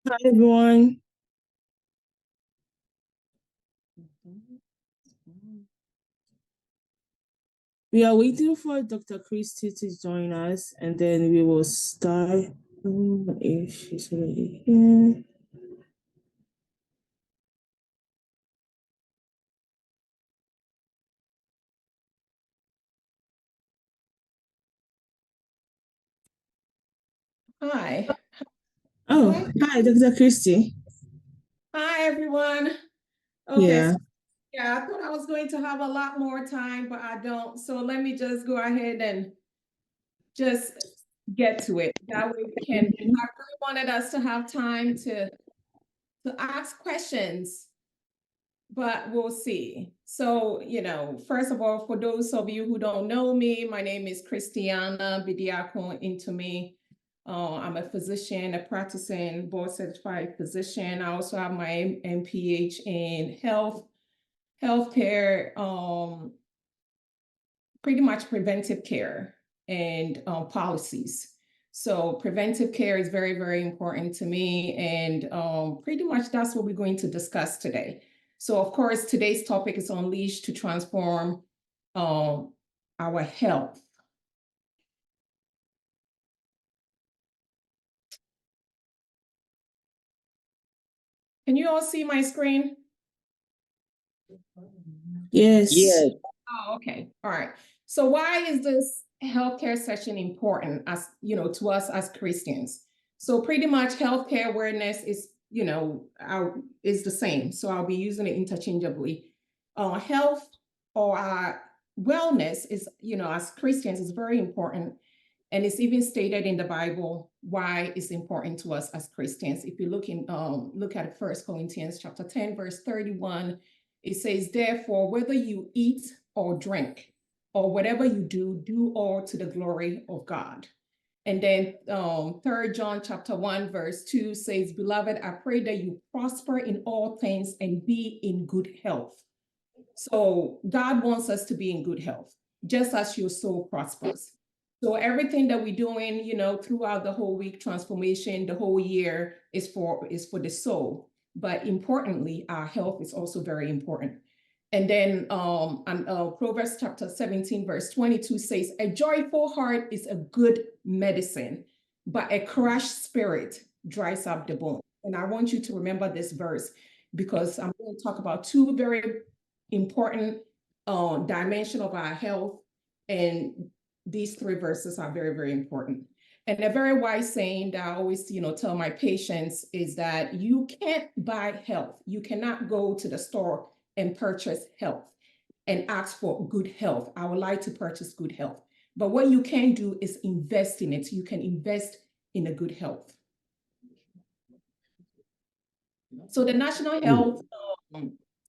Hi everyone. We are waiting for Dr. Christy to join us and then we will start. If she's already here. Hi. Oh, hi, Dr. Christy. Hi, everyone. Okay, Yeah. so yeah, I thought I was going to have a lot more time, but I don't. So let me just go ahead and just get to it. That way we can. I really wanted us to have time to ask questions, but we'll see. So, first of all, for those of you who don't know me, my name is Christiana Bidiakon Intome. I'm a physician, a practicing board certified physician. I also have my MPH in healthcare, pretty much preventive care and policies. So preventive care is very, very important to me. And pretty much that's what we're going to discuss today. So of course, today's topic is Unleashed to Transform our Health. Can you all see my screen? Yes. Yes. Oh, okay. All right. So why is this healthcare session important to us as Christians? So pretty much healthcare awareness is the same. So I'll be using it interchangeably. Health or wellness is, as Christians is very important. And it's even stated in the Bible why it's important to us as Christians. If you look at 1 Corinthians chapter 10, verse 31, it says, therefore, whether you eat or drink, or whatever you do, do all to the glory of God. And then 3 John chapter 1, verse 2 says, beloved, I pray that you prosper in all things and be in good health. So God wants us to be in good health, just as your soul prospers. So everything that we're doing, throughout the whole week, transformation, the whole year is for the soul. But importantly, our health is also very important. And then Proverbs chapter 17, verse 22 says, a joyful heart is a good medicine, but a crushed spirit dries up the bone. And I want you to remember this verse because I'm going to talk about two very important dimension of our health. And these three verses are very, very important. And a very wise saying that I always, tell my patients is that you can't buy health. You cannot go to the store and purchase health and ask for good health. I would like to purchase good health. But what you can do is invest in it. You can invest in a good health. So the National Health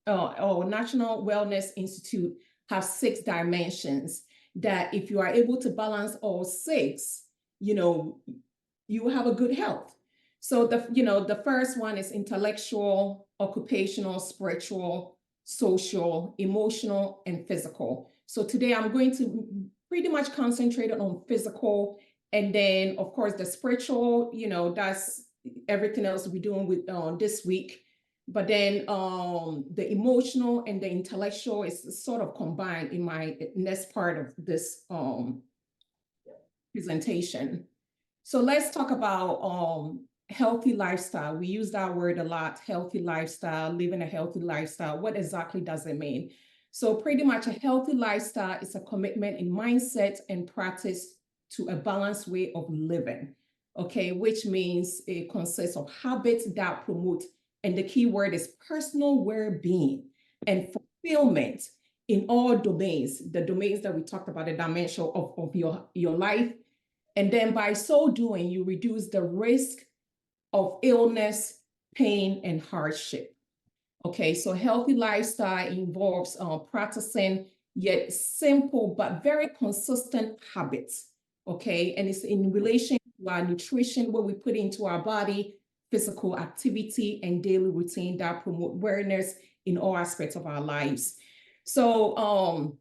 or National Wellness Institute have 6 dimensions that if you are able to balance all 6, you will have a good health. So the first one is intellectual, occupational, spiritual, social, emotional, and physical. So today I'm going to pretty much concentrate on physical, and then of course the spiritual, that's everything else we're doing with this week. But then the emotional and the intellectual is sort of combined in my next part of this presentation. So let's talk about healthy lifestyle. We use that word a lot, healthy lifestyle, living a healthy lifestyle. What exactly does it mean? So pretty much a healthy lifestyle is a commitment in mindset and practice to a balanced way of living, okay, which means it consists of habits that promote, and the key word is personal well-being and fulfillment in all domains, the domains that we talked about, the dimension of your life. And then by so doing, you reduce the risk of illness, pain, and hardship. Okay, so healthy lifestyle involves practicing yet simple but very consistent habits. Okay, and it's in relation to our nutrition, what we put into our body, physical activity, and daily routine that promote awareness in all aspects of our lives. So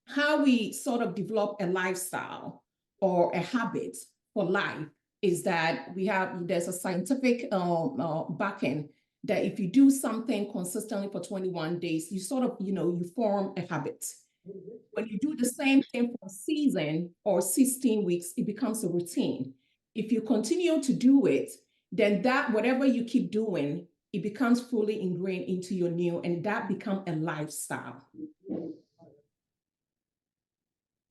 how we sort of develop a lifestyle or a habit for life is that there's a scientific backing that if you do something consistently for 21 days, you sort of, you form a habit. When you do the same thing for a season or 16 weeks, it becomes a routine. If you continue to do it, then that whatever you keep doing, it becomes fully ingrained into your new, and that becomes a lifestyle.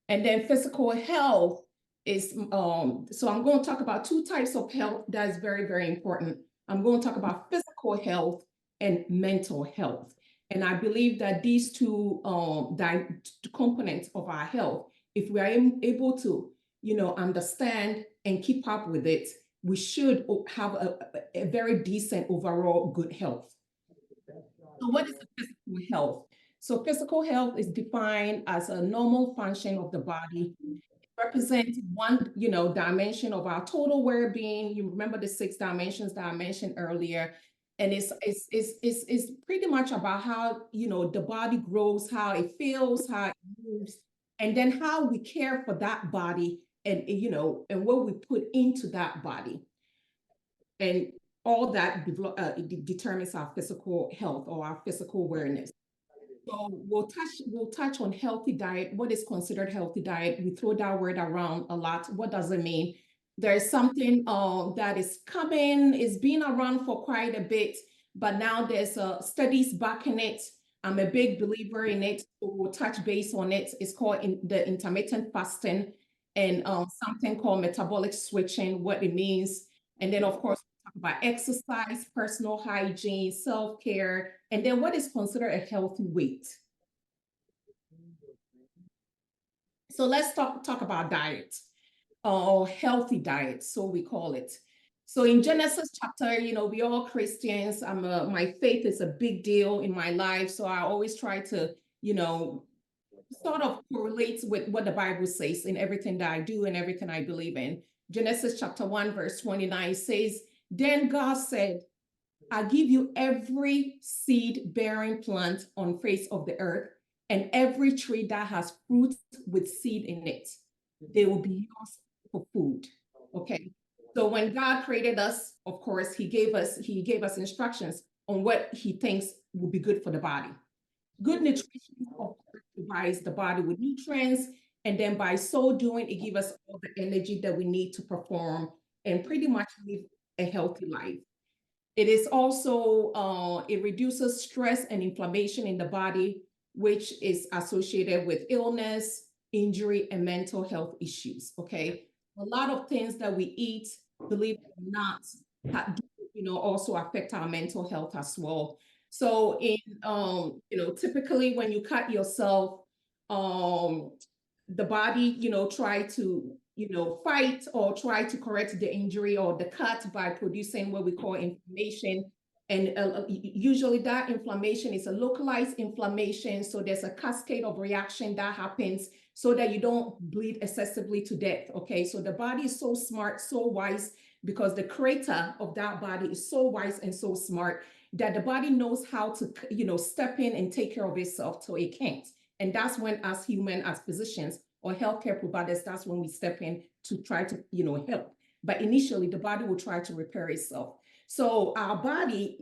And then physical health is, so I'm going to talk about two types of health that is very, very important. I'm going to talk about physical health and mental health. And I believe that these two components of our health, if we are able to, understand and keep up with it, we should have a very decent overall good health. So what is the physical health? So physical health is defined as a normal function of the body. It represents one, dimension of our total well-being. You remember the 6 dimensions that I mentioned earlier. And it's pretty much about how, the body grows, how it feels, how it moves, and then how we care for that body and, and what we put into that body. And all that determines our physical health or our physical awareness. So we'll touch on healthy diet. What is considered healthy diet? We throw that word around a lot. What does it mean? There's something that is coming, is being around for quite a bit, but now there's studies backing it. I'm a big believer in it. So we'll touch base on it. It's called the intermittent fasting, and something called metabolic switching, what it means. And then, of course, talk about exercise, personal hygiene, self-care, and then what is considered a healthy weight. So let's talk about diet, or healthy diet, so we call it. So in Genesis chapter, we all Christians. My faith is a big deal in my life, so I always try to, sort of correlates with what the Bible says in everything that I do and everything I believe in. Genesis chapter 1, verse 29 says, "Then God said, I give you every seed-bearing plant on face of the earth, and every tree that has fruit with seed in it. They will be yours for food." Okay. So when God created us, of course, he gave us instructions on what he thinks will be good for the body. Good nutrition, of course, provides the body with nutrients, and then by so doing, it gives us all the energy that we need to perform and pretty much live a healthy life. It is also, it reduces stress and inflammation in the body, which is associated with illness, injury, and mental health issues, okay? A lot of things that we eat, believe it or not, also affect our mental health as well. So typically when you cut yourself, the body, try to, fight or try to correct the injury or the cut by producing what we call inflammation. And usually that inflammation is a localized inflammation. So there's a cascade of reaction that happens so that you don't bleed excessively to death. Okay, so the body is so smart, so wise, because the creator of that body is so wise and so smart that the body knows how to, step in and take care of itself so it can't. And that's when, as human, as physicians or healthcare providers, that's when we step in to try to, help. But initially, the body will try to repair itself. So our body,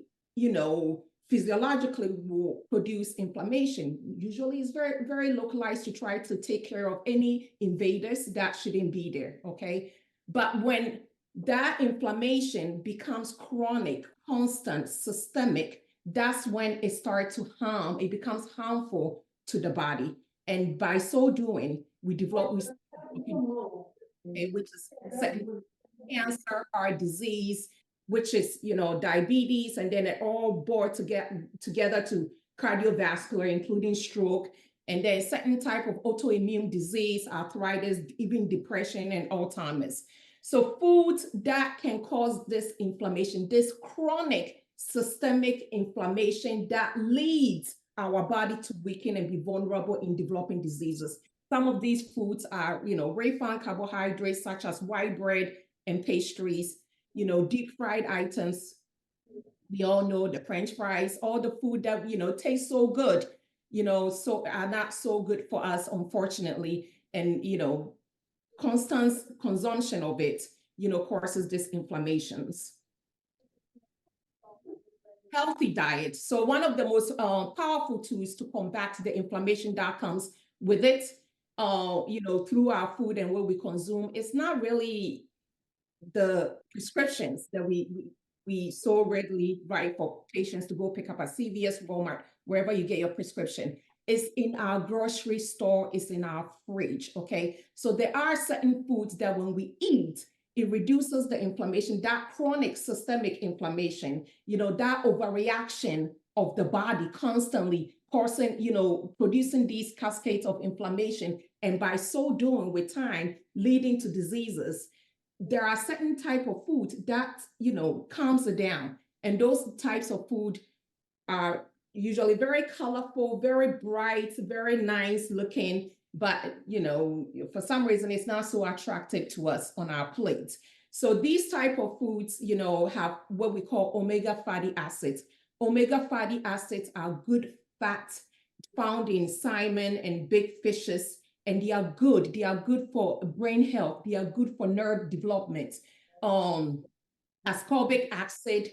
physiologically will produce inflammation. Usually it's very, very localized to try to take care of any invaders that shouldn't be there, okay? But when that inflammation becomes chronic, constant, systemic, that's when it starts to harm, it becomes harmful to the body. And by so doing, we develop, which is cancer, heart disease, which is, diabetes, and then it all brought together to cardiovascular, including stroke, and then certain type of autoimmune disease, arthritis, even depression and Alzheimer's. So foods that can cause this inflammation, this chronic systemic inflammation that leads our body to weaken and be vulnerable in developing diseases. Some of these foods are, refined carbohydrates such as white bread and pastries, deep fried items. We all know the French fries, all the food that, tastes so good, so are not so good for us, unfortunately. And, constant consumption of it causes these inflammations. Healthy diet. So one of the most powerful tools to combat the inflammation that comes with it, through our food and what we consume, it's not really the prescriptions that we so readily write for patients to go pick up at CVS, Walmart, wherever you get your prescription. It's in our grocery store, it's in our fridge, okay? So there are certain foods that when we eat, it reduces the inflammation, that chronic systemic inflammation, that overreaction of the body constantly causing, producing these cascades of inflammation. And by so doing with time, leading to diseases. There are certain type of food that, calms it down. And those types of food are usually very colorful, very bright, very nice looking, but for some reason it's not so attractive to us on our plate. So these type of foods, have what we call omega fatty acids. Omega fatty acids are good fats found in salmon and big fishes, and they are good. They are good for brain health. They are good for nerve development. Ascorbic acid,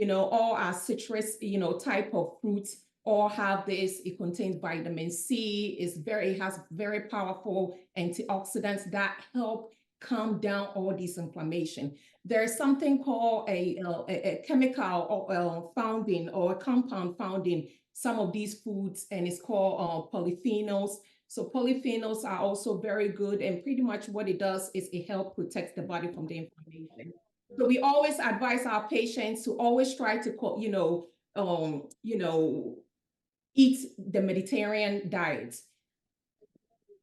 all our citrus, type of fruits all have this. It contains vitamin C. It has very powerful antioxidants that help calm down all this inflammation. There's something called a chemical found in, or a compound found in some of these foods, and it's called polyphenols. So polyphenols are also very good, and pretty much what it does is it helps protect the body from the inflammation. So we always advise our patients to always try to, eat the Mediterranean diet.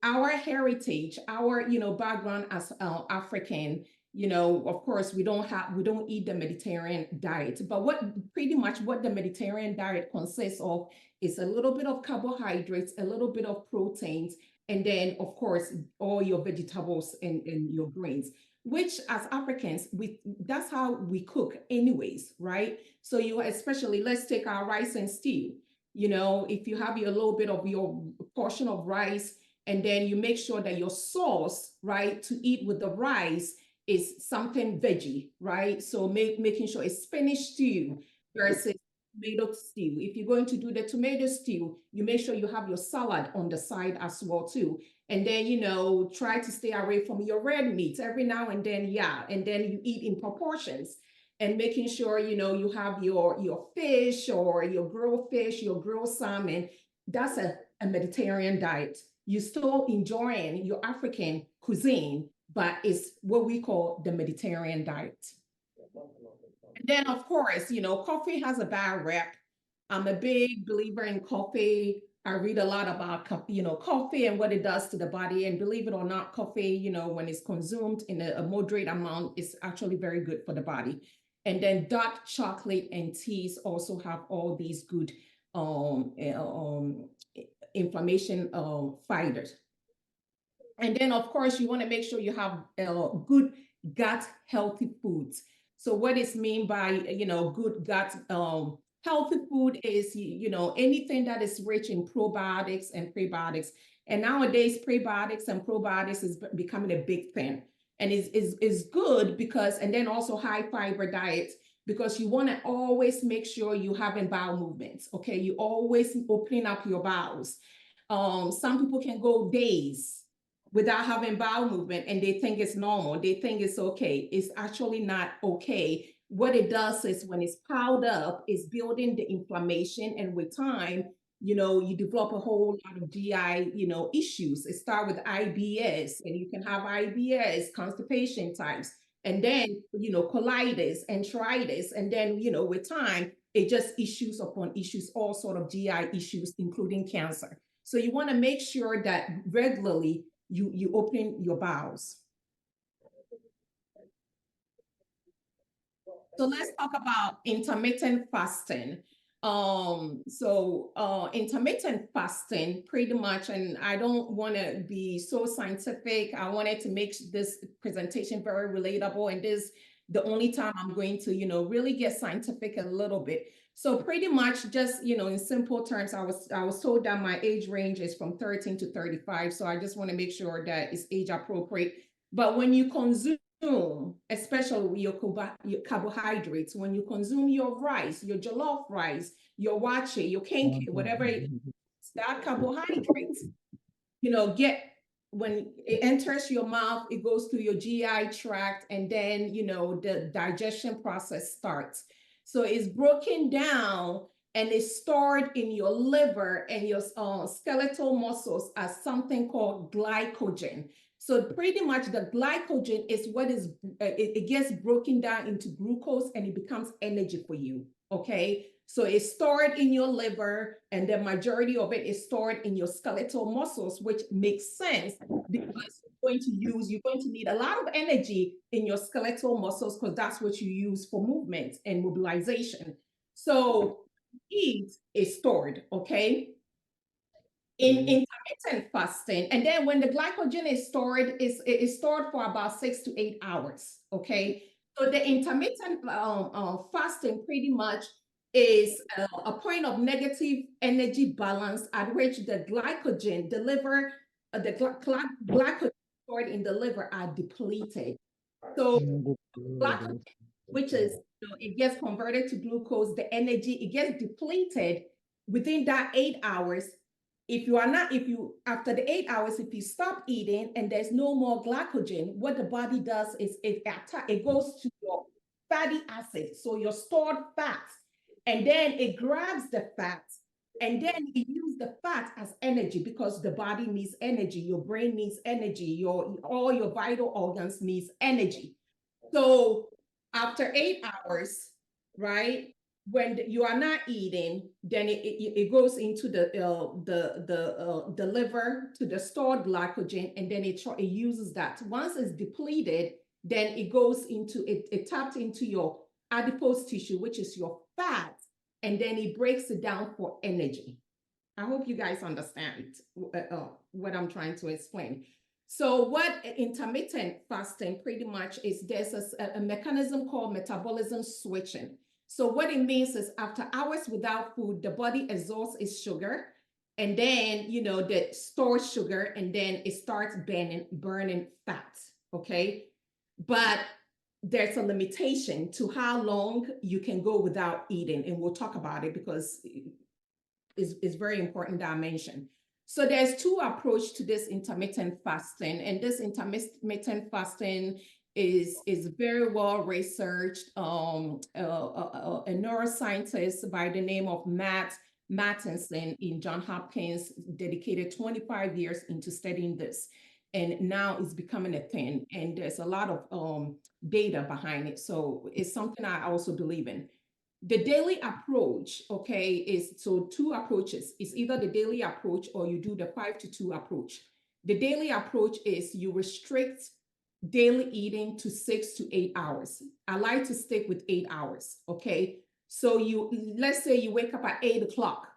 Our heritage, our, background as African, of course, we don't eat the Mediterranean diet, but pretty much what the Mediterranean diet consists of is a little bit of carbohydrates, a little bit of proteins, and then of course, all your vegetables and your grains, which as Africans, that's how we cook anyways, right? So especially, let's take our rice and stew. If you have your little bit of your portion of rice, and then you make sure that your sauce, right, to eat with the rice is something veggie, right? So making sure it's spinach stew versus tomato stew. If you're going to do the tomato stew, you make sure you have your salad on the side as well too. And then, try to stay away from your red meat every now and then, yeah. And then you eat in proportions, and making sure, you have your fish, or your grilled fish, your grilled salmon. That's a Mediterranean diet. You're still enjoying your African cuisine, but it's what we call the Mediterranean diet. And then, of course, coffee has a bad rep. I'm a big believer in coffee. I read a lot about, coffee and what it does to the body. And believe it or not, coffee, when it's consumed in a moderate amount, is actually very good for the body. And then dark chocolate and teas also have all these good inflammation fighters. And then, of course, you want to make sure you have good gut healthy foods. So what is mean by, good gut healthy food is, anything that is rich in probiotics and prebiotics. And nowadays, prebiotics and probiotics is becoming a big thing. And is good because, and then also high fiber diets, because you want to always make sure you having bowel movements, okay? You always opening up your bowels. Some people can go days without having bowel movement, and they think it's normal. They think it's okay. It's actually not okay. What it does is, when it's piled up, it's building the inflammation, and with time, you develop a whole lot of GI, issues. It starts with IBS, and you can have IBS, constipation types, and then, colitis, enteritis, and then, with time, it just issues upon issues, all sort of GI issues, including cancer. So you want to make sure that regularly you open your bowels. So let's talk about intermittent fasting. Intermittent fasting, pretty much, and I don't want to be so scientific. I wanted to make this presentation very relatable, and this the only time I'm going to, really get scientific a little bit. So pretty much, just, in simple terms, I was told that my age range is from 13 to 35. So I just want to make sure that it's age appropriate. But when you consume especially with your carbohydrates, when you consume your rice, your jollof rice, your wache, your kenke, whatever that carbohydrates, get when it enters your mouth, it goes through your GI tract, and then the digestion process starts. So it's broken down and it's stored in your liver and your skeletal muscles as something called glycogen. So pretty much the glycogen is what is it gets broken down into glucose and it becomes energy for you. Okay. So it's stored in your liver, and the majority of it is stored in your skeletal muscles, which makes sense because you're going to need a lot of energy in your skeletal muscles because that's what you use for movement and mobilization. So heat is stored, okay? In intermittent fasting, and then when the glycogen is stored, is stored for about 6 to 8 hours, okay? So the intermittent fasting pretty much is a point of negative energy balance at which the glycogen glycogen stored in the liver are depleted. So glycogen, which is it gets converted to glucose, the energy, it gets depleted within that 8 hours. If you after the 8 hours, if you stop eating and there's no more glycogen, what the body does is it goes to your fatty acids, so your stored fats, and then it grabs the fats, and then it uses the fat as energy because the body needs energy, your brain needs energy, all your vital organs needs energy. So after 8 hours, right, when you are not eating, then it goes into the liver to the stored glycogen, and then it uses that. Once it's depleted, then it goes into it tapped into your adipose tissue, which is your fat, and then it breaks it down for energy. I hope you guys understand what I'm trying to explain. So what intermittent fasting pretty much is, there's a mechanism called metabolism switching. So what it means is after hours without food, the body exhausts its sugar, and then, the stored sugar, and then it starts burning fat, okay? But there's a limitation to how long you can go without eating, and we'll talk about it because is very important dimension. So there's two approach to this intermittent fasting, and this intermittent fasting is very well researched. A neuroscientist by the name of Matt Mattinson in John Hopkins dedicated 25 years into studying this, and now it's becoming a thing, and there's a lot of data behind it. So it's something I also believe in. The daily approach, okay, is so two approaches. It's either the daily approach or you do the 5-2 approach. The daily approach is you restrict daily eating to 6 to 8 hours. I like to stick with 8 hours, okay? So let's say you wake up at 8 o'clock,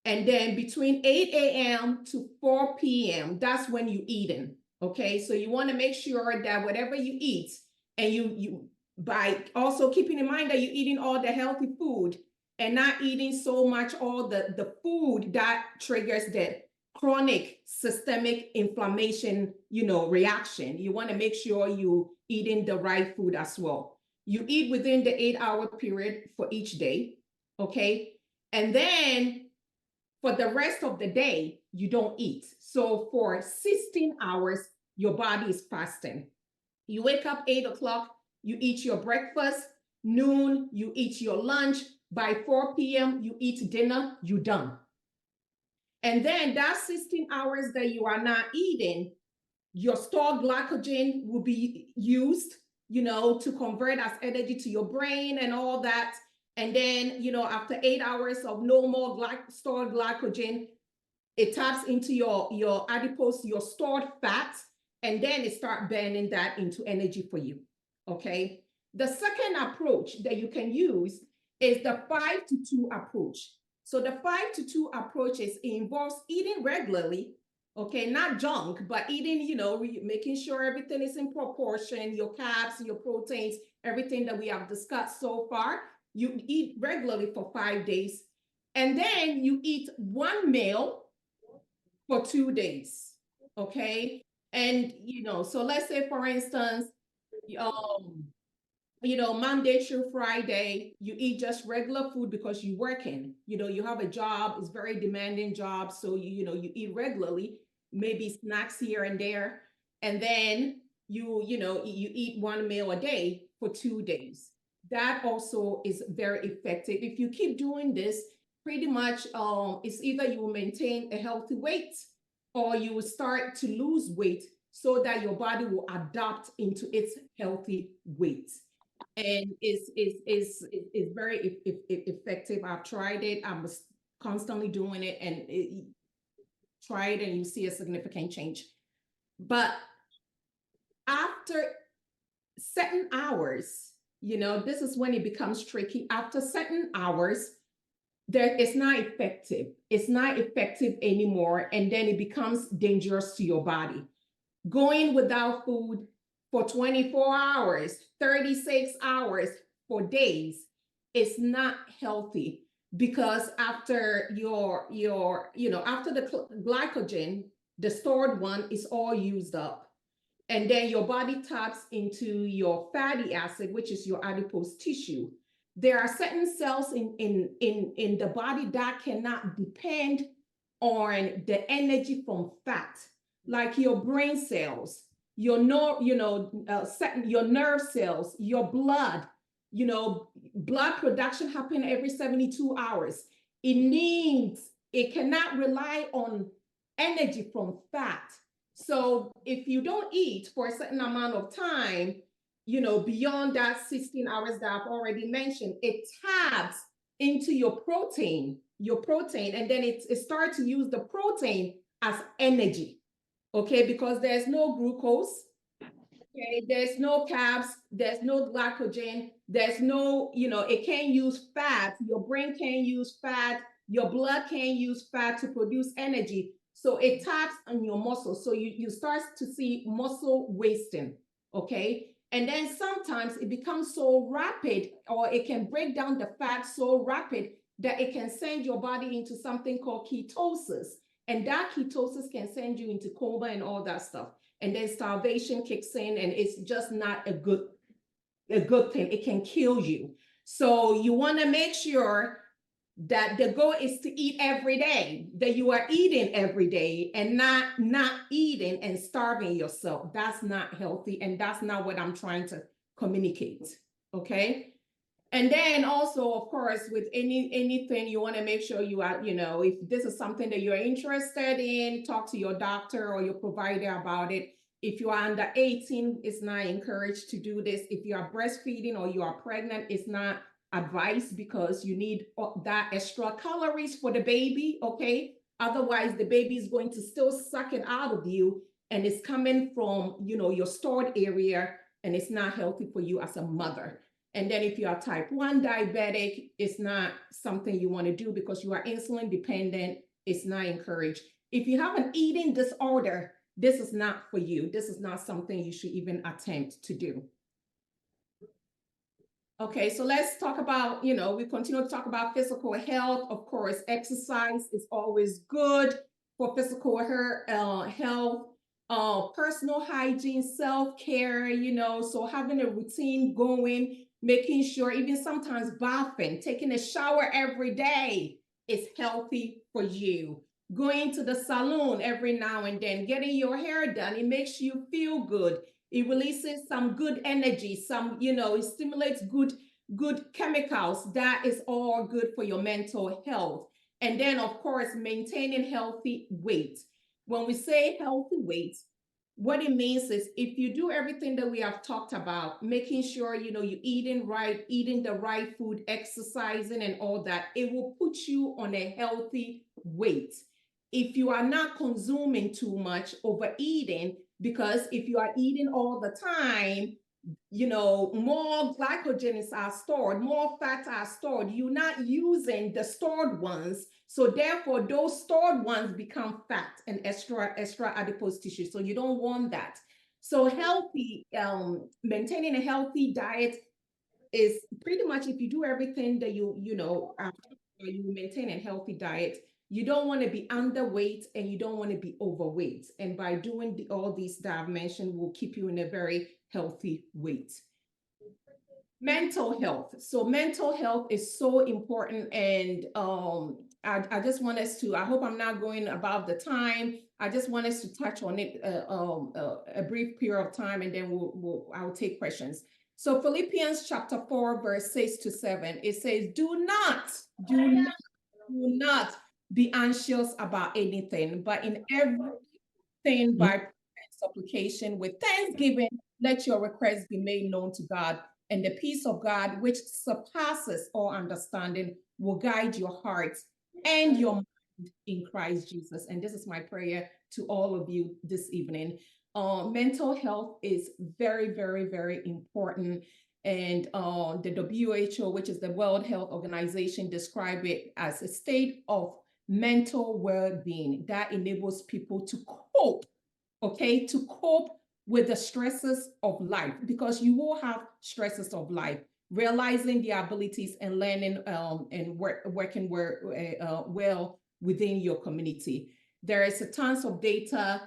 and then between 8 a.m. to 4 p.m., that's when you're eating, okay? So you want to make sure that whatever you eat, and you by also keeping in mind that you're eating all the healthy food and not eating so much all the food that triggers the chronic systemic inflammation, reaction. You want to make sure you eating the right food as well. You eat within the 8-hour period for each day, okay? And then for the rest of the day, you don't eat. So for 16 hours, your body is fasting. You wake up 8 o'clock, you eat your breakfast, noon, you eat your lunch, by 4 p.m., you eat dinner, you're done. And then that 16 hours that you are not eating, your stored glycogen will be used, to convert as energy to your brain and all that. And then, after 8 hours of no more stored glycogen, it taps into your adipose, your stored fats, and then it start burning that into energy for you, okay? The second approach that you can use is the 5-2 approach. So the 5-2 approach it involves eating regularly, okay, not junk, but eating, making sure everything is in proportion, your carbs, your proteins, everything that we have discussed so far. You eat regularly for 5 days, and then you eat one meal for 2 days, okay? And, so let's say, for instance, um, Monday through Friday, you eat just regular food because you're working. You have a job, it's very demanding job. So you eat regularly, maybe snacks here and there. And then you eat one meal a day for 2 days. That also is very effective. If you keep doing this, pretty much it's either you will maintain a healthy weight or you will start to lose weight so that your body will adapt into its healthy weight, and is very effective. I've tried it. I'm constantly doing it, and try it, and you see a significant change. But after certain hours, this is when it becomes tricky. After certain hours, there it's not effective. It's not effective anymore, and then it becomes dangerous to your body. Going without food for 24 hours, 36 hours, for days is not healthy, because after after the glycogen, the stored one is all used up. And then your body taps into your fatty acid, which is your adipose tissue. There are certain cells in the body that cannot depend on the energy from fat, like your brain cells, your your nerve cells, your blood. Blood production happens every 72 hours. It cannot rely on energy from fat. So if you don't eat for a certain amount of time, beyond that 16 hours that I've already mentioned, it taps into your protein, and then it starts to use the protein as energy. Okay, because there's no glucose, okay, there's no carbs, there's no glycogen, there's no, it can't use fat. Your brain can't use fat, your blood can't use fat to produce energy. So it taps on your muscles. So you start to see muscle wasting. Okay. And then sometimes it becomes so rapid, or it can break down the fat so rapid that it can send your body into something called ketosis. And that ketosis can send you into coma and all that stuff. And then starvation kicks in, and it's just not a good thing. It can kill you. So you want to make sure that the goal is to eat every day, that you are eating every day, and not eating and starving yourself. That's not healthy, and that's not what I'm trying to communicate. Okay. And then also, of course, with anything, you want to make sure you are, if this is something that you're interested in, talk to your doctor or your provider about it. If you are under 18, it's not encouraged to do this. If you are breastfeeding or you are pregnant, it's not advised, because you need that extra calories for the baby. Okay. Otherwise, the baby is going to still suck it out of you, and it's coming from, your stored area, and it's not healthy for you as a mother. And then if you are type 1 diabetic, it's not something you want to do, because you are insulin dependent. It's not encouraged. If you have an eating disorder, this is not for you. This is not something you should even attempt to do. Okay, so let's talk about, we continue to talk about physical health. Of course, exercise is always good for physical health. Personal hygiene, self-care, so having a routine going, making sure, even sometimes bathing, taking a shower every day is healthy for you. Going to the salon every now and then, getting your hair done, it makes you feel good. It releases some good energy, it stimulates good chemicals. That is all good for your mental health. And then, of course, maintaining healthy weight. When we say healthy weight, what it means is, if you do everything that we have talked about, making sure, you're eating right, eating the right food, exercising and all that, it will put you on a healthy weight. If you are not consuming too much, overeating, because if you are eating all the time, more glycogen are stored, more fats are stored. You're not using the stored ones. So therefore, those stored ones become fat and extra adipose tissue. So you don't want that. So maintaining a healthy diet is pretty much, if you do everything that you maintain a healthy diet, You don't want to be underweight and you don't want to be overweight. And by doing all these that I've mentioned will keep you in a very healthy weight. Mental health. So mental health is so important. And I just want us to, I hope I'm not going above the time. I just want us to touch on it a brief period of time, and then I'll take questions. So Philippians chapter 4, verse 6-7, it says, do not be anxious about anything, but in everything by prayer and supplication with thanksgiving, let your requests be made known to God, and the peace of God, which surpasses all understanding, will guide your hearts and your mind in Christ Jesus. And this is my prayer to all of you this evening. Mental health is very, very, very important. And the WHO, which is the World Health Organization, describe it as a state of mental well-being that enables people to cope, okay, to cope with the stresses of life, because you will have stresses of life, realizing the abilities and learning and working well within your community. There is a tons of data,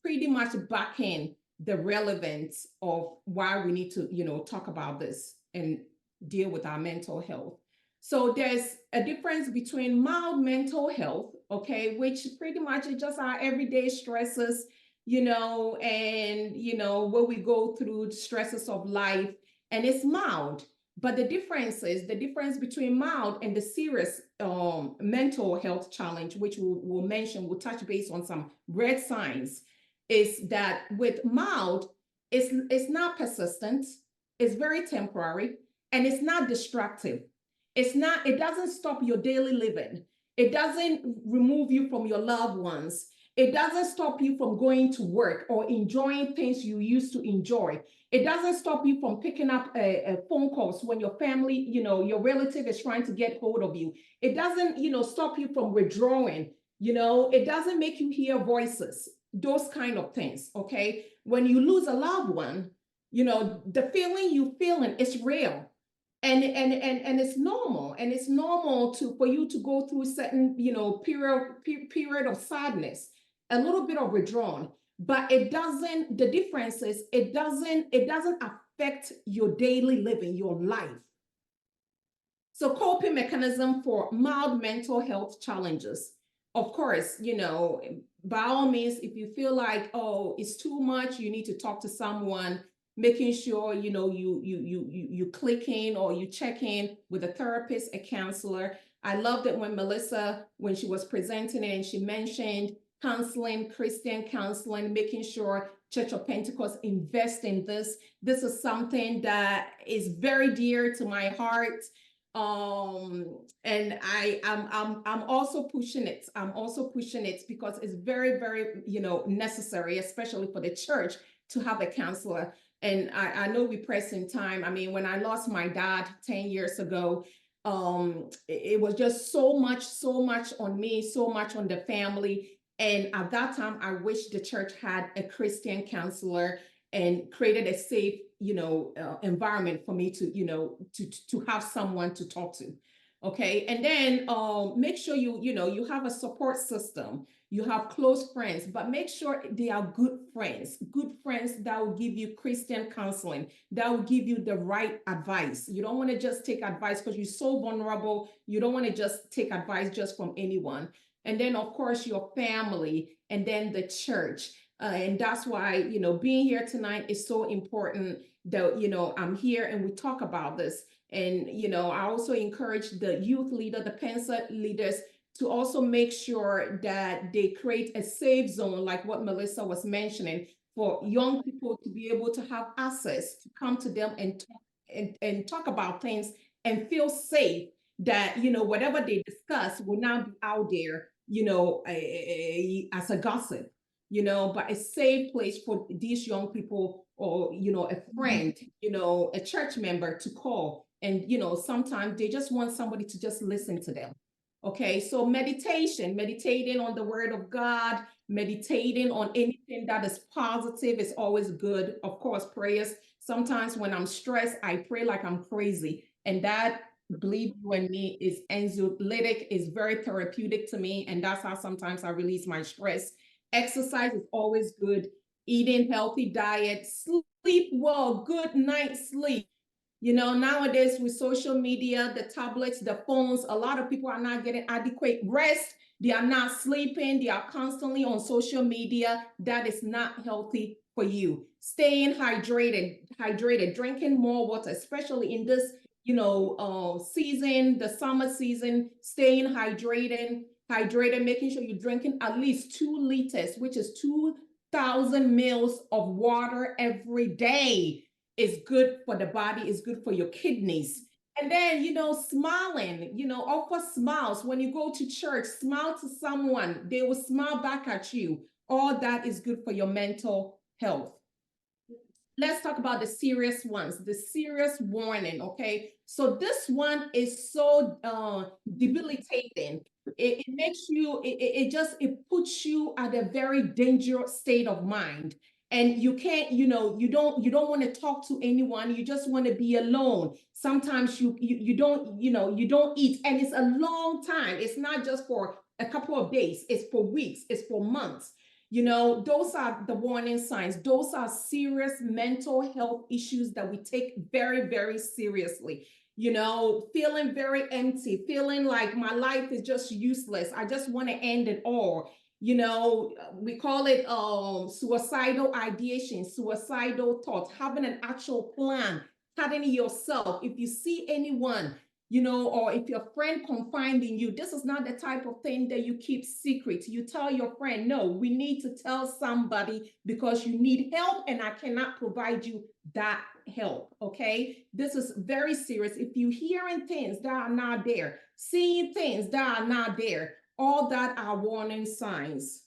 pretty much backing the relevance of why we need to, talk about this and deal with our mental health. So there's a difference between mild mental health, okay, which pretty much is just our everyday stresses, and, what we go through, stresses of life, and it's mild. But the difference between mild and the serious mental health challenge, which we'll mention, we'll touch base on some red signs, is that with mild, it's not persistent, it's very temporary, and it's not destructive. It doesn't stop your daily living. It doesn't remove you from your loved ones. It doesn't stop you from going to work or enjoying things you used to enjoy. It doesn't stop you from picking up a phone calls when your family, your relative is trying to get hold of you. It doesn't, stop you from withdrawing. It doesn't make you hear voices, those kind of things, okay? When you lose a loved one, the feeling you feeling is real. And it's normal, and it's normal for you to go through certain period of sadness, a little bit of withdrawn, but the difference is it doesn't affect your daily living, your life. So coping mechanism for mild mental health challenges, of course, by all means, if you feel like, oh, it's too much, you need to talk to someone, making sure you click in or you check in with a therapist, a counselor. I loved it when Melissa, when she was presenting it, and she mentioned counseling, Christian counseling, making sure Church of Pentecost invest in this. This is something that is very dear to my heart. And I'm also pushing it. I'm also pushing it because it's very, very, necessary, especially for the church, to have a counselor. And I know we press in time. I mean, when I lost my dad 10 years ago, it was just so much on me, so much on the family. And at that time, I wish the church had a Christian counselor and created a safe, environment for me to, to have someone to talk to. Okay. And then make sure you have a support system. You have close friends, but make sure they are good friends that will give you Christian counseling, that will give you the right advice. You don't want to just take advice because you're so vulnerable. You don't want to just take advice just from anyone. And then, of course, your family, and then the church. And that's why, being here tonight is so important that, I'm here and we talk about this. And, I also encourage the youth leader, the Pensa leaders, to also make sure that they create a safe zone, like what Melissa was mentioning, for young people to be able to have access to come to them and talk about things and feel safe that, whatever they discuss will not be out there, as a gossip, but a safe place for these young people, or, a friend, a church member to call. And, sometimes they just want somebody to just listen to them. Okay, so meditating on the word of God, meditating on anything that is positive is always good. Of course, prayers. Sometimes when I'm stressed, I pray like I'm crazy. And that believe you and me, is anxiolytic, is very therapeutic to me. And that's how sometimes I release my stress. Exercise is always good. Eating healthy diet, sleep well, good night sleep. You know, nowadays with social media, the tablets, the phones, a lot of people are not getting adequate rest. They are not sleeping. They are constantly on social media. That is not healthy for you. Staying hydrated, drinking more water, especially in this, season, the summer season, staying hydrated, making sure you're drinking at least 2 liters, which is 2,000 mils of water every day is good for the body, is good for your kidneys. And then, smiling, offer smiles. When you go to church, smile to someone, they will smile back at you. All that is good for your mental health. Let's talk about the serious ones, the serious warning, okay? So this one is so debilitating. It makes you, it puts you at a very dangerous state of mind. And you can't, you don't want to talk to anyone. You just want to be alone. Sometimes you don't, you don't eat. And it's a long time. It's not just for a couple of days. It's for weeks. It's for months. Those are the warning signs. Those are serious mental health issues that we take very, very seriously. Feeling very empty, feeling like my life is just useless. I just want to end it all. We call it suicidal ideation, suicidal thoughts, having an actual plan, telling yourself, if you see anyone, or if your friend confide in you, this is not the type of thing that you keep secret. You tell your friend, no, we need to tell somebody because you need help and I cannot provide you that help. Okay. This is very serious. If you're hearing things that are not there, seeing things that are not there, all that are warning signs.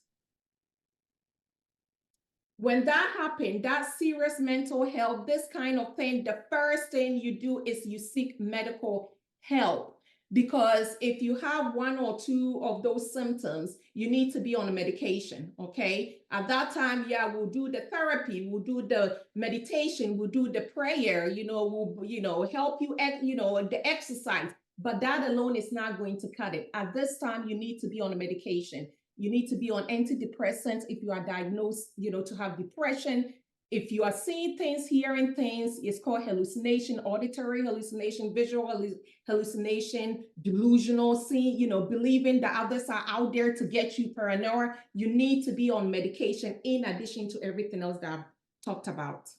When that happened, that serious mental health, this kind of thing, the first thing you do is you seek medical help. Because if you have one or two of those symptoms, you need to be on a medication, okay? At that time, yeah, we'll do the therapy, we'll do the meditation, we'll do the prayer, we'll help you, the exercise. But that alone is not going to cut it. At this time, you need to be on a medication. You need to be on antidepressants if you are diagnosed, to have depression. If you are seeing things, hearing things, it's called hallucination, auditory hallucination, visual hallucination, delusional, seeing, believing that others are out there to get you paranoia. You need to be on medication in addition to everything else that I've talked about.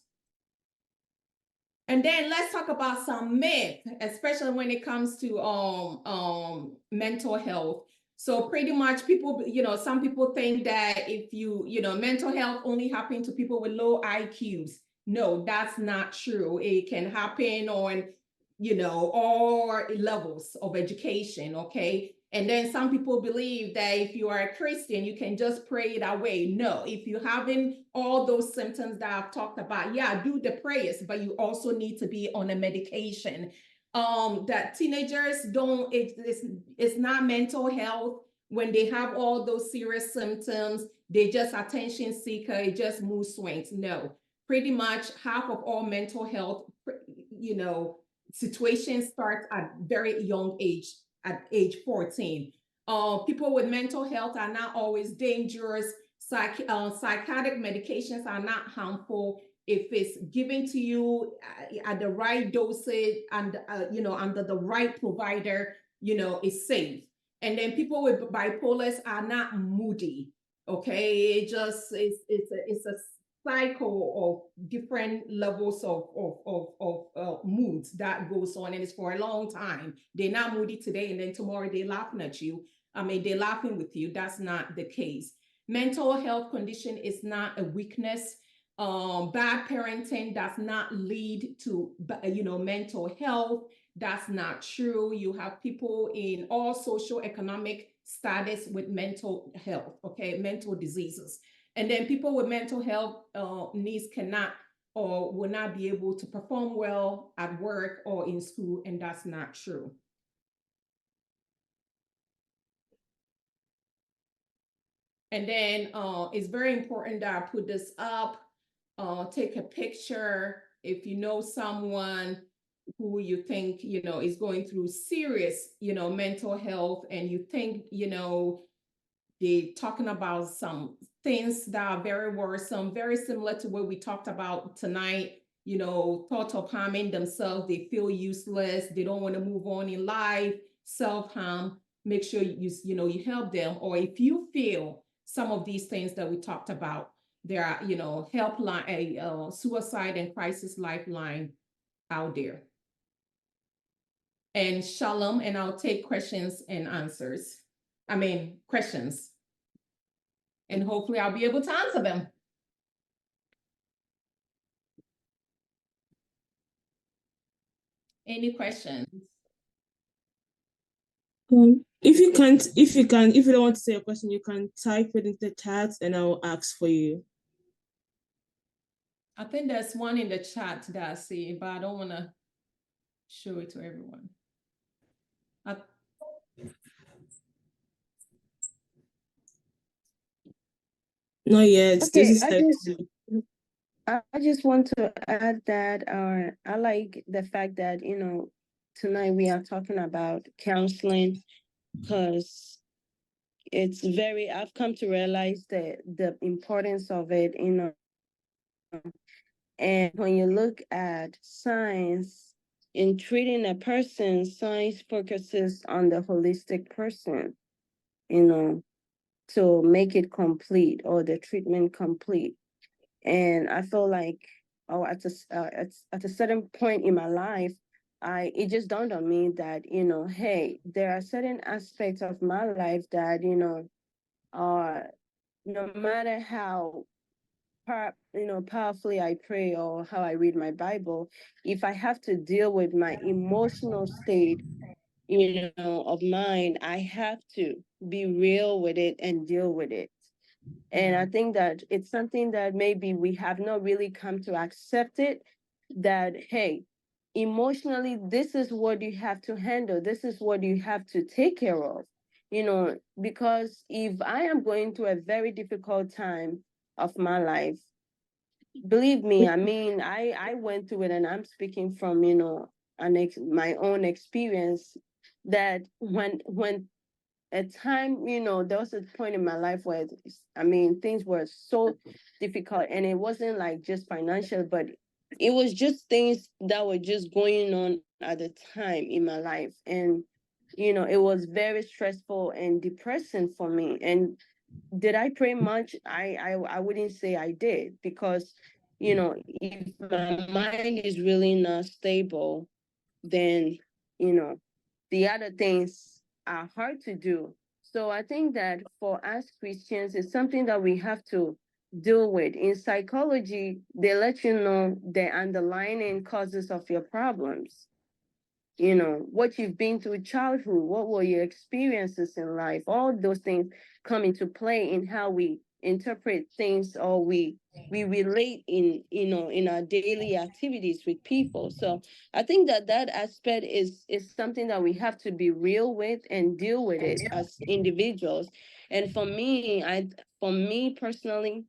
And then let's talk about some myth, especially when it comes to mental health. So pretty much people, some people think that if mental health only happens to people with low IQs. No, that's not true. It can happen on, all levels of education, okay? And then some people believe that if you are a Christian, you can just pray it away. No, if you're having all those symptoms that I've talked about, yeah, do the prayers, but you also need to be on a medication. That teenagers don't, it's not mental health. When they have all those serious symptoms, they just attention seeker, it just mood swings. No, pretty much half of all mental health, situations start at very young age, at age 14. People with mental health are not always dangerous. Psychotic medications are not harmful if it's given to you at the right dosage and under the right provider. It's safe. And then people with bipolars are not moody. Okay, it's a cycle of different levels of moods that goes on, and it's for a long time. They're not moody today and then tomorrow they're laughing at you. They're laughing with you. That's not the case. Mental health condition is not a weakness. Bad parenting does not lead to mental health. That's not true. You have people in all social economic status with mental health, okay, mental diseases. And then people with mental health needs cannot or will not be able to perform well at work or in school, and that's not true. And then it's very important that I put this up. Take a picture if you know someone who you think, is going through serious, mental health, and you think, they talking about some things that are very worrisome, very similar to what we talked about tonight, thought of harming themselves, they feel useless, they don't want to move on in life, self-harm, make sure you help them. Or if you feel some of these things that we talked about, there are, helpline, a suicide and crisis lifeline out there. And Shalom, and I'll take questions and answers. Questions. And hopefully I'll be able to answer them. Any questions? If you don't want to say a question, you can type it in the chat and I'll ask for you. I think there's one in the chat that I see, but I don't want to show it to everyone. Not yet. Okay, I just want to add that I like the fact that, tonight we are talking about counseling, because I've come to realize the importance of it, and when you look at science in treating a person, science focuses on the holistic person, to make it complete, or the treatment complete. And I feel like, at a certain point in my life, it just dawned on me that, hey, there are certain aspects of my life that, no matter how powerfully I pray or how I read my Bible, if I have to deal with my emotional state, of mind, I have to be real with it and deal with it. And I think that it's something that maybe we have not really come to accept it, that, hey, emotionally, this is what you have to handle. This is what you have to take care of, because if I am going through a very difficult time of my life, believe me, I went through it, and I'm speaking from, my own experience, that when a time, there was a point in my life where, things were so difficult, and it wasn't like just financial, but it was just things that were just going on at the time in my life. And, it was very stressful and depressing for me. And did I pray much? I wouldn't say I did, because, if my mind is really not stable, then, the other things are hard to do. So I think that for us Christians, it's something that we have to deal with. In psychology, they let you know the underlying causes of your problems. What you've been through childhood, what were your experiences in life, all those things come into play in how we interpret things, or we relate in our daily activities with people. So I think that aspect is something that we have to be real with and deal with it as individuals. And for me personally,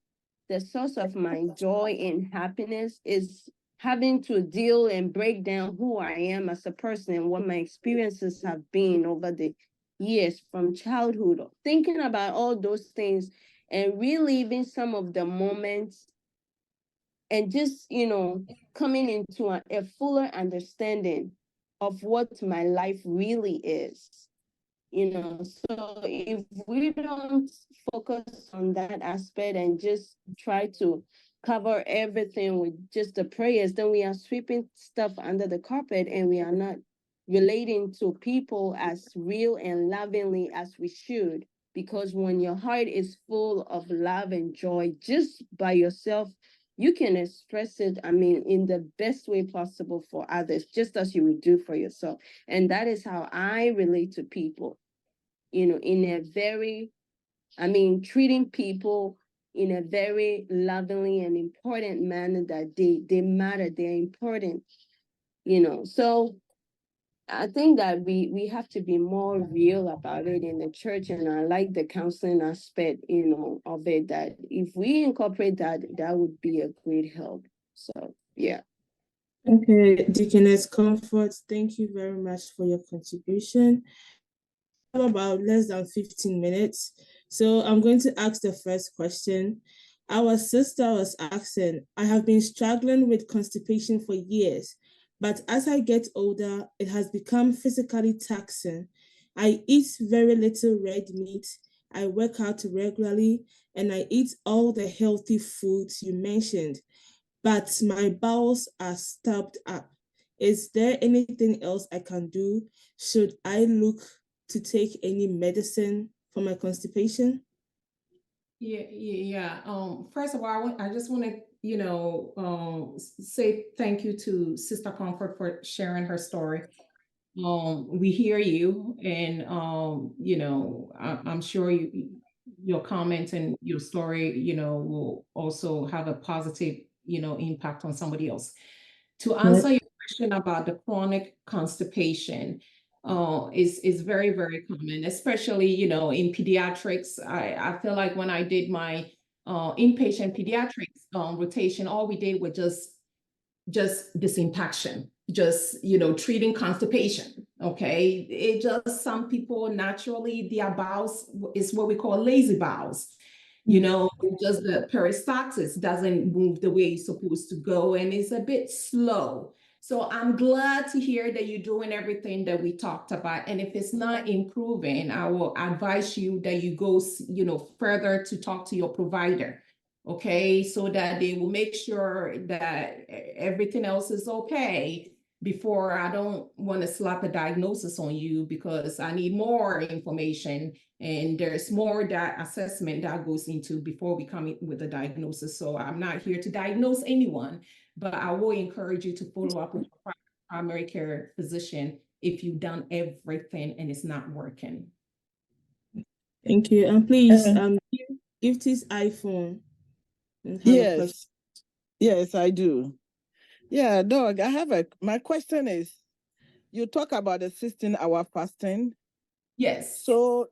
the source of my joy and happiness is having to deal and break down who I am as a person and what my experiences have been over the years from childhood, thinking about all those things and reliving some of the moments, and just, coming into a fuller understanding of what my life really is. So if we don't focus on that aspect and just try to cover everything with just the prayers, then we are sweeping stuff under the carpet, and we are not relating to people as real and lovingly as we should. Because when your heart is full of love and joy just by yourself, you can express it, in the best way possible for others, just as you would do for yourself. And that is how I relate to people, in a very, treating people in a very lovingly and important manner, that they matter, they're important, So I think that we have to be more real about it in the church. And I like the counseling aspect, of it, that if we incorporate that, that would be a great help. So, yeah. Okay, Deaconess Comfort, thank you very much for your contribution. About less than 15 minutes. So I'm going to ask the first question. Our sister was asking, I have been struggling with constipation for years, but as I get older, it has become physically taxing. I eat very little red meat. I work out regularly and I eat all the healthy foods you mentioned, but my bowels are stopped up. Is there anything else I can do? Should I look to take any medicine for my constipation? Yeah. First of all, I just want to, say thank you to Sister Comfort for sharing her story. We hear you, and I'm sure your comments and your story, will also have a positive, impact on somebody else. To answer your question about the chronic constipation, is very, very common, especially, in pediatrics. I feel like when I did my inpatient pediatrics rotation, all we did was just disimpaction, just treating constipation. Okay, it just, some people naturally, their bowels is what we call lazy bowels. Just the peristalsis doesn't move the way it's supposed to go, and it's a bit slow. So I'm glad to hear that you're doing everything that we talked about. And if it's not improving, I will advise you that you go, further to talk to your provider. Okay, so that they will make sure that everything else is okay before. I don't want to slap a diagnosis on you, because I need more information, and there's more that assessment that goes into before we come with a diagnosis. So I'm not here to diagnose anyone, but I will encourage you to follow up with your primary care physician if you've done everything and it's not working. Thank you. And please give this iPhone and have a question. Yes, I do. Yeah, Doug, my question is, you talk about the 16-hour fasting. Yes. So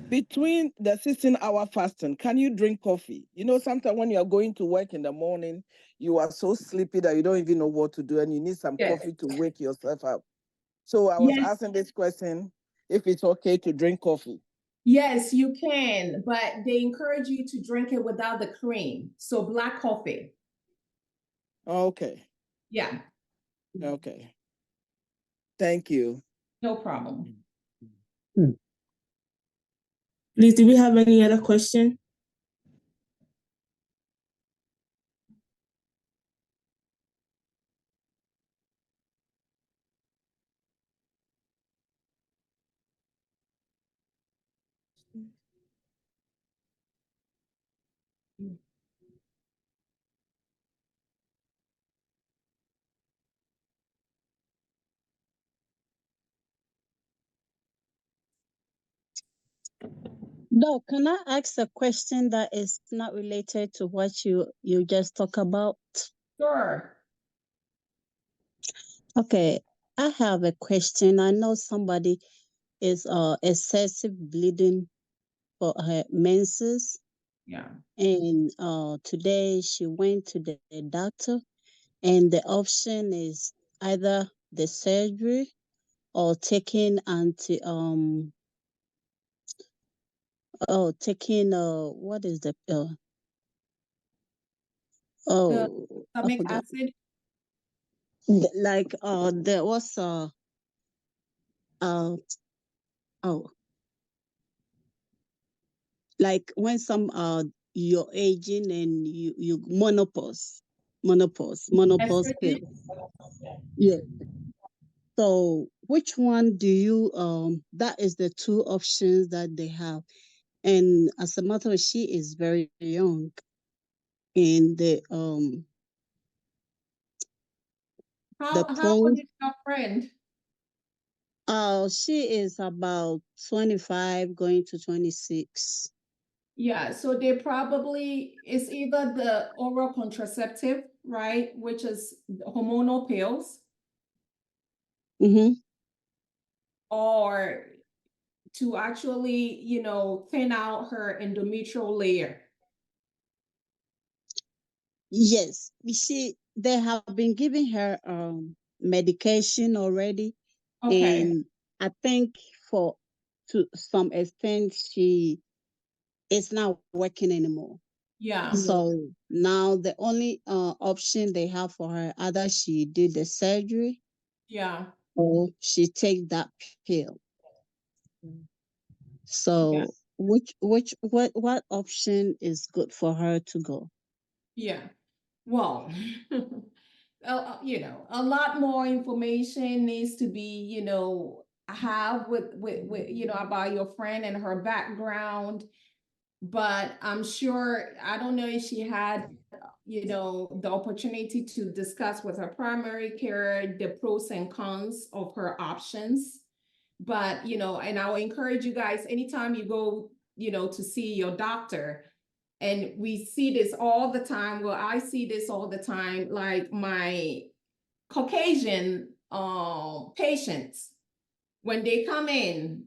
between the 16-hour fasting, can you drink coffee? Sometimes when you're going to work in the morning, you are so sleepy that you don't even know what to do, and you need some coffee to wake yourself up. So I was asking this question, if it's okay to drink coffee. Yes, you can, but they encourage you to drink it without the cream. So black coffee. Okay. Yeah. Okay. Thank you. No problem. Please, do we have any other question? Doc, can I ask a question that is not related to what you just talked about? Sure. Okay, I have a question. I know somebody is excessive bleeding for her menses. Yeah. And today she went to the doctor, and the option is either the surgery or taking what is the Stomach acid. Like there was uh oh like when some you're aging and you menopause pill. Yeah. So which one do you that is the two options that they have. And as a matter of, she is very young, and How old is your friend? She is about 25 going to 26. Yeah, so they probably, it's either the oral contraceptive, right, which is hormonal pills, or to actually, thin out her endometrial layer. Yes, she they have been giving her medication already, Okay. and I think for to some extent she is not working anymore. Yeah. So now the only option they have for her, either she did the surgery Yeah. or she take that pill. Yeah. So what option is good for her to go? Yeah. Well, you know, a lot more information needs to be, you know, have with you know, about your friend and her background. But I'm sure, I don't know if she had, you know, the opportunity to discuss with her primary care the pros and cons of her options. But, you know, and I will encourage you guys, anytime you go, you know, to see your doctor, and we see this all the time. Well, I see this all the time, like my Caucasian patients, when they come in,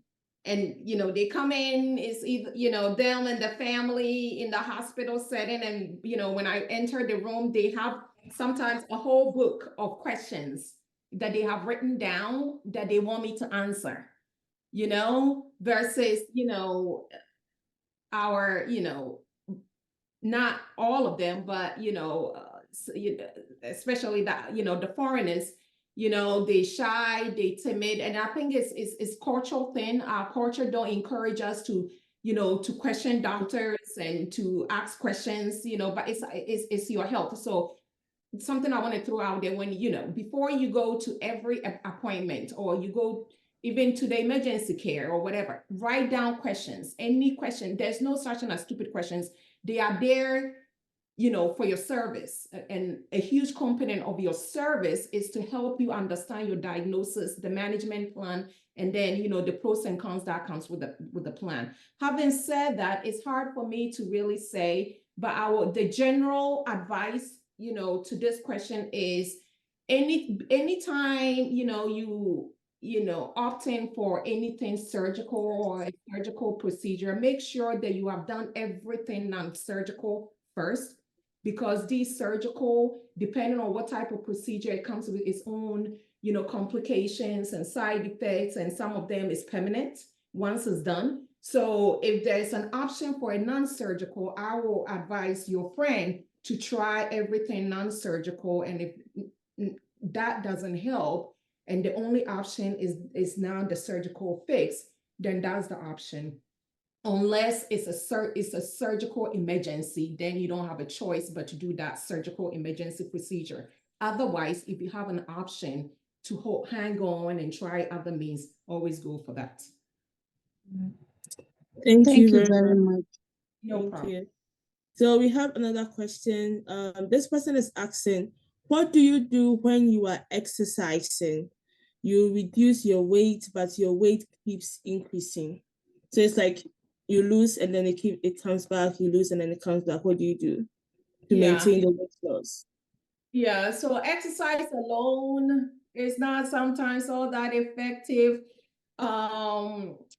and you know, they come in, it's either, you know, them and the family in the hospital setting, and you know, when I enter the room, they have sometimes a whole book of questions that they have written down that they want me to answer, you know, versus, you know, our, you know, not all of them, but you know, especially that, you know, the foreigners, you know, they shy, they timid, and I think it's cultural thing. Our culture don't encourage us to, you know, to question doctors and to ask questions, you know, but it's your health. So something I want to throw out there, when, you know, before you go to every appointment, or you go even to the emergency care or whatever, write down questions, any question. There's no such thing as stupid questions. They are there, you know, for your service. And a huge component of your service is to help you understand your diagnosis, the management plan, and then, you know, the pros and cons that comes with the plan. Having said that, it's hard for me to really say, but the general advice, you know, to this question is, anytime, you know, you know, opting for anything surgical or a surgical procedure, make sure that you have done everything non-surgical first, because these surgical, depending on what type of procedure, it comes with its own, you know, complications and side effects, and some of them is permanent once it's done. So if there's an option for a non-surgical, I will advise your friend to try everything non-surgical. And if that doesn't help, and the only option is now the surgical fix, then that's the option. Unless it's a surgical emergency, then you don't have a choice but to do that surgical emergency procedure. Otherwise, if you have an option to hang on and try other means, always go for that. Thank Thank you you very very much. much. No Thank problem. you. So we have another question. This person is asking, what do you do when you are exercising? You reduce your weight, but your weight keeps increasing. So it's like you lose and then it comes back, you lose and then it comes back. What do you do to Yeah. maintain the weight loss? Yeah, so exercise alone is not sometimes all that effective.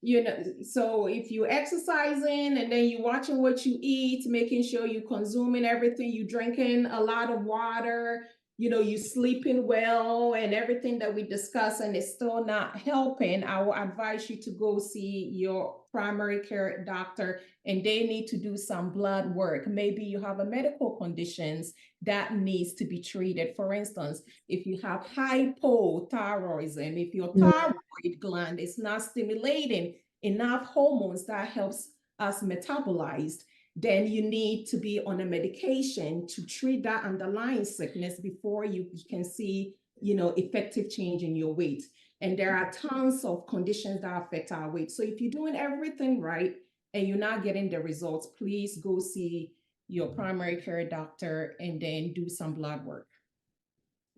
You know, so if you exercising and then you watching what you eat, making sure you consuming everything, you drinking a lot of water, you know, you sleeping well and everything that we discuss, and it's still not helping, I will advise you to go see your primary care doctor, and they need to do some blood work. Maybe you have a medical conditions that needs to be treated. For instance, if you have hypothyroidism, if your thyroid gland is not stimulating enough hormones that helps us metabolize, then you need to be on a medication to treat that underlying sickness before you can see, you know, effective change in your weight. And there are tons of conditions that affect our weight. So if you're doing everything right and you're not getting the results, please go see your primary care doctor and then do some blood work.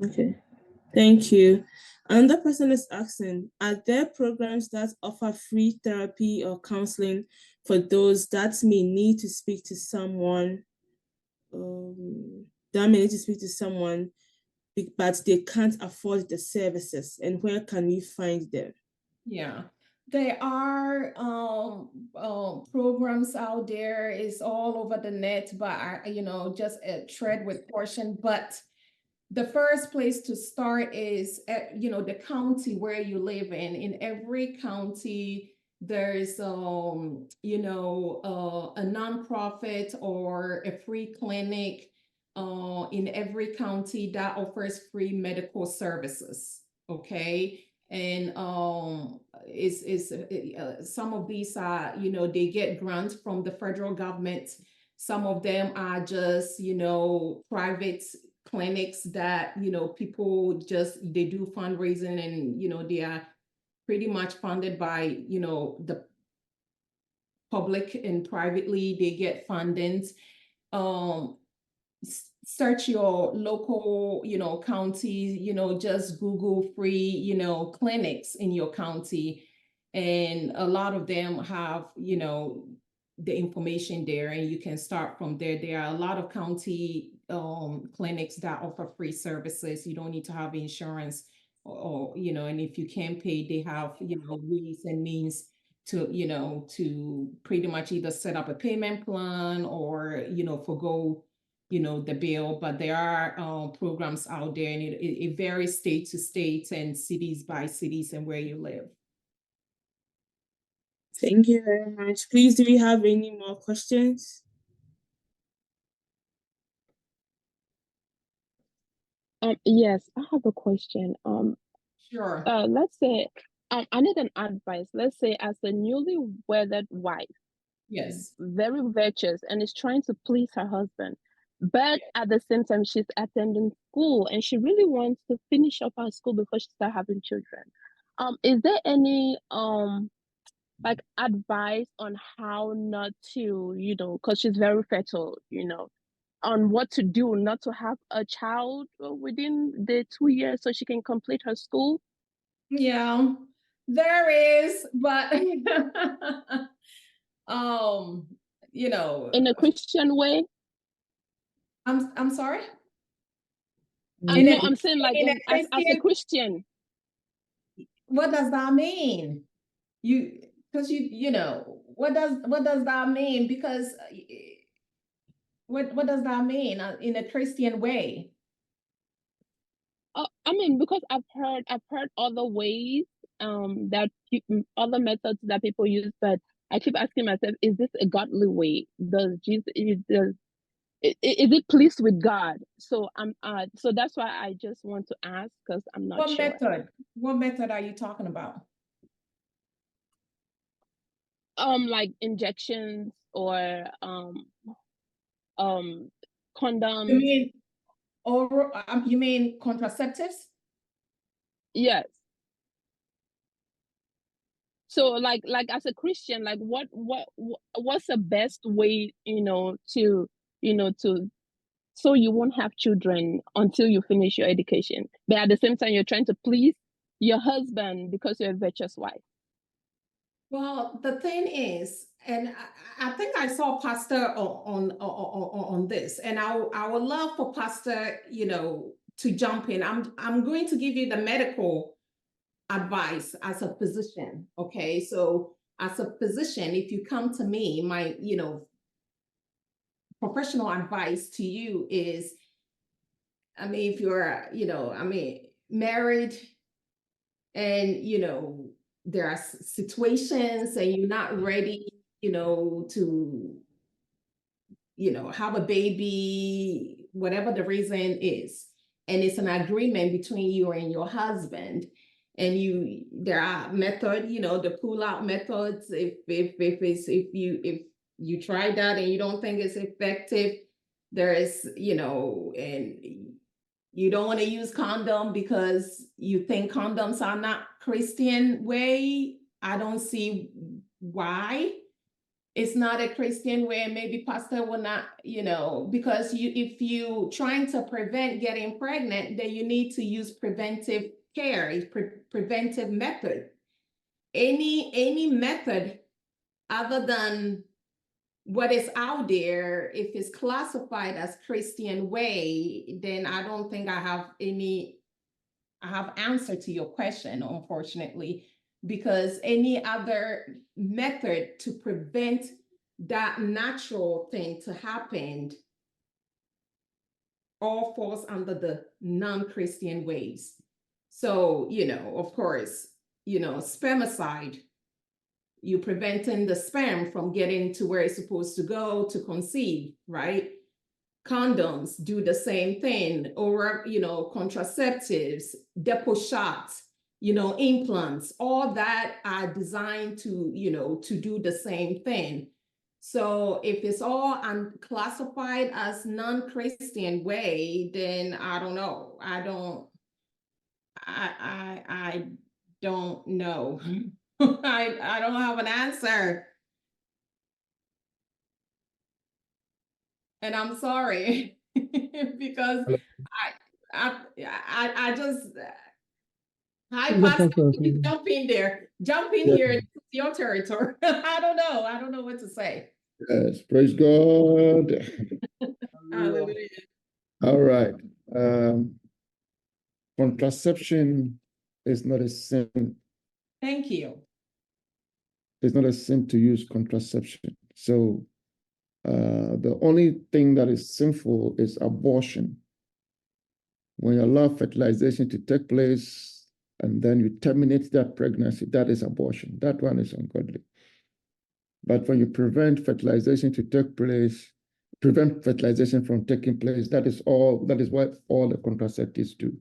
Okay, thank you. Another person is asking, are there programs that offer free therapy or counseling for those that may need to speak to someone, but they can't afford the services, and where can we find them? Yeah, there are programs out there. It's all over the net, but I, you know, just tread with caution. But the first place to start is at, the county where you live in. In every county, there's a nonprofit or a free clinic in every county that offers free medical services. Okay. And some of these are, they get grants from the federal government. Some of them are just, private clinics that, people they do fundraising and, they are pretty much funded by, the public, and privately they get fundings. Search your local, county, just Google free, clinics in your county. And a lot of them have, the information there, and you can start from there. There are a lot of county clinics that offer free services. You don't need to have insurance or and if you can't pay, they have, ways and means to, to pretty much either set up a payment plan or, forgo, the bill. But there are programs out there, and it varies state to state and cities by cities and where you live. Thank you very much. Please, do we have any more questions? Yes, I have a question. Sure. Let's say I need an advice. Let's say as a newly wedded wife, Yes. very virtuous, and is trying to please her husband, but at the same time she's attending school and she really wants to finish up her school before she starts having children. Is there any like advice on how not to, because she's very fertile, on what to do not to have a child within the 2 years so she can complete her school? Yeah, there is, but In a Christian way? I'm sorry? No, I'm saying like in a as a Christian, Christian. what does that mean? Because what does that mean? Because what does that mean in a Christian way? I mean, because I've heard other ways, that other methods that people use, but I keep asking myself, is this a godly way? Does Jesus is it pleased with God? So so that's why I just want to ask, because I'm not sure. What method are you talking about? Like injections or condoms. You mean you mean contraceptives? Yes. So like as a Christian, like what's the best way, to to so you won't have children until you finish your education, but at the same time you're trying to please your husband because you're a virtuous wife? Well, the thing is, and I think I saw Pastor on this, and I would love for Pastor, to jump in. I'm going to give you the medical advice as a physician. Okay, so as a physician, if you come to me, my professional advice to you is, I mean, if you're married, and there are situations and you're not ready, to have a baby, whatever the reason is, and it's an agreement between you and your husband, and there are methods, the pull-out methods. If you try that and you don't think it's effective, there is, and you don't want to use condom because you think condoms are not Christian way. I don't see why it's not a Christian way. Maybe Pastor will not, because if you trying to prevent getting pregnant, then you need to use preventive care, preventive method. Any method other than what is out there, if it's classified as Christian way, then I don't think I have answer to your question, unfortunately, because any other method to prevent that natural thing to happen all falls under the non-Christian ways. So, of course, spermicide, you're preventing the sperm from getting to where it's supposed to go to conceive, right? Condoms do the same thing, or, contraceptives, depot shots, implants, all that are designed to, to do the same thing. So if it's all classified as non-Christian way, then I don't know. I don't know. I don't have an answer. And I'm sorry because I just jump in there, jump in here. It's your territory. I don't know what to say. Yes, praise God. Hallelujah. All right. Contraception is not a sin. Thank you. It's not a sin to use contraception. So the only thing that is sinful is abortion. When you allow fertilization to take place and then you terminate that pregnancy, that is abortion. That one is ungodly. But when you prevent fertilization to take place, prevent fertilization from taking place, that is what all the contraceptives do.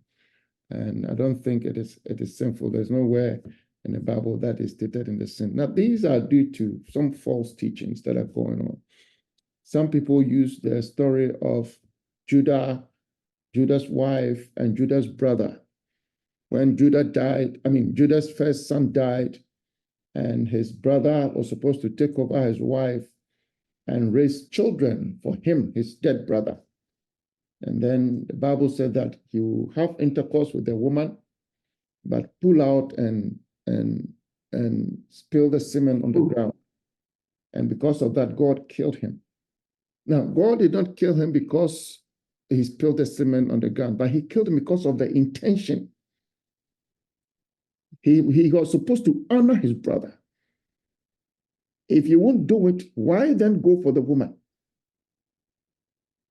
And I don't think it is sinful. There's nowhere in the Bible that is stated in the sin. Now, these are due to some false teachings that are going on. Some people use the story of Judah's wife and Judah's brother. When Judah died, Judah's first son died, and his brother was supposed to take over his wife and raise children for him, his dead brother. And then the Bible said that you have intercourse with the woman, but pull out and spill the semen on the ground. And because of that, God killed him. Now, God did not kill him because he spilled the semen on the ground, but he killed him because of the intention. He was supposed to honor his brother. If you won't do it, why then go for the woman?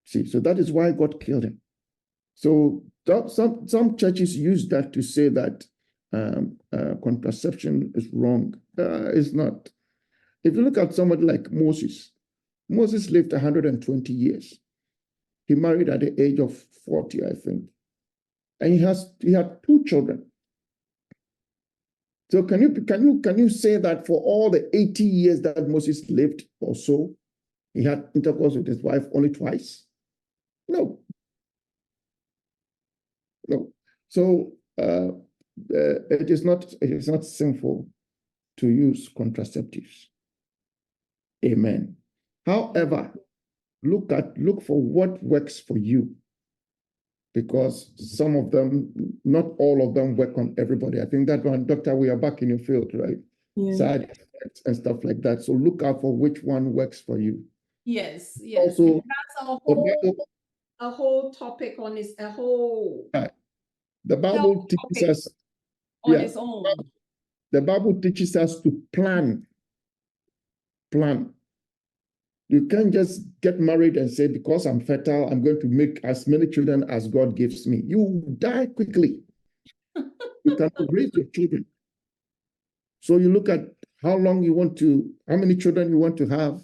See, so that is why God killed him. So some churches use that to say that contraception is wrong. It's not. If you look at somebody like Moses lived 120 years. He married at the age of 40, I think. And he had 2 children. So can you say that for all the 80 years that Moses lived or so, he had intercourse with his wife only twice? No. So it is not sinful to use contraceptives. Amen. However, look for what works for you, because some of them, not all of them, work on everybody. I think that one, Doctor, we are back in your field, right? Yeah. Side effects and stuff like that. So look out for which one works for you. Yes. Also, that's a whole topic on this, a whole. The Bible teaches us on its own. The Bible teaches us to plan. You can't just get married and say, because I'm fertile, I'm going to make as many children as God gives me. You die quickly. You cannot raise your children. So you look at how many children you want to have,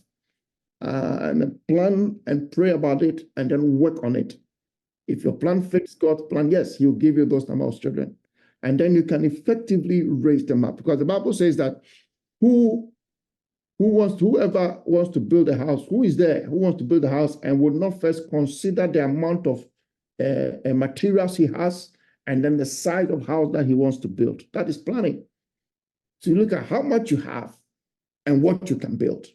and plan and pray about it, and then work on it. If your plan fits God's plan, yes, He'll give you those number of children. And then you can effectively raise them up. Because the Bible says that whoever wants to build a house, who wants to build a house and would not first consider the amount of materials he has and then the size of house that he wants to build. That is planning. So you look at how much you have and what you can build.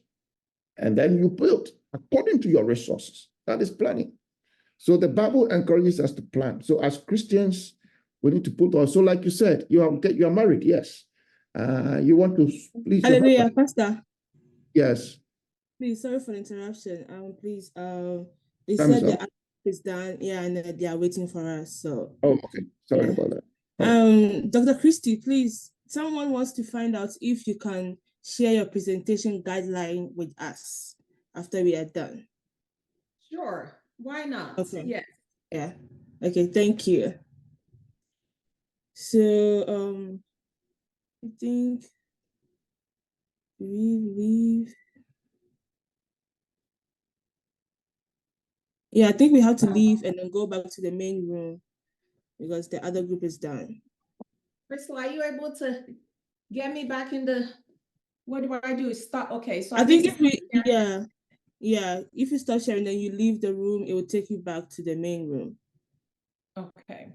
And then you build according to your resources. That is planning. So the Bible encourages us to plan. So as Christians, we need to put on. So like you said, you are married, yes. You want to please. Hallelujah, Pastor. Yes. Please, sorry for the interruption. Please, they said the is done, and they are waiting for us. So. Oh, okay. Sorry about that. Dr. Christy, please. Someone wants to find out if you can share your presentation guideline with us after we are done. Sure. Why not? Okay. Yes. Yeah. Okay, thank you. So I think we leave. Yeah, I think we have to leave and then go back to the main room because the other group is done. Crystal, are you able to get me back in the, what do I do? Stop. Okay, so I think need if we, to- if you start sharing, then you leave the room, it will take you back to the main room. Okay.